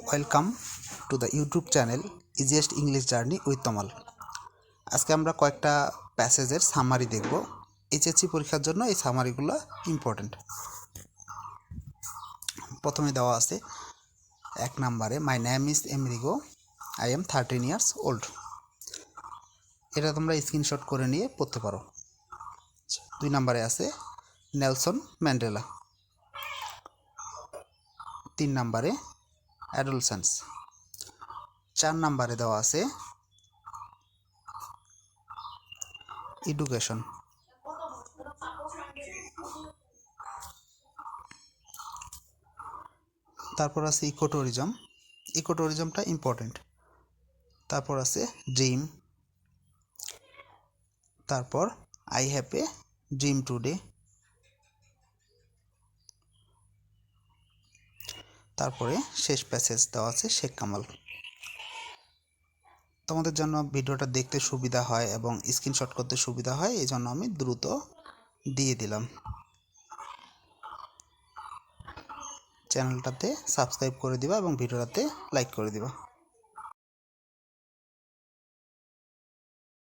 Welcome to the YouTube channel easiest English journey with Tamal. আজকে আমরা কয়েকটা প্যাসেজের সামারি দেখব। এইচএসসি পরীক্ষার জন্য এই সামারিগুলো ইম্পর্টেন্ট। প্রথমে দেওয়া আছে 1 নম্বরে, my name is Amerigo, I am 13 years old. এটা তোমরা স্ক্রিনশট করে নিয়ে পড়তে পারো। 2 নম্বরে আছে নেলসন ম্যান্ডেলা। 3 নম্বরে অ্যাডোলসেন্স। 4 নম্বরে দেওয়া আছে এডুকেশন। তারপর আছে ইকোট্যুরিজম। ইকোট্যুরিজমটা ইম্পর্টেন্ট। তারপর আছে ড্রিম। তারপর I have a dream today. তারপরে শেষ প্যাসেজ দেওয়া আছে শেখ কামাল। তোমাদের জন্য ভিডিওটা দেখতে সুবিধা হয় এবং স্ক্রিনশট করতে সুবিধা হয়, এই জন্য আমি দ্রুত দিয়ে দিলাম। চ্যানেলটাতে সাবস্ক্রাইব করে দিবা এবং ভিডিওটাতে লাইক করে দিবা।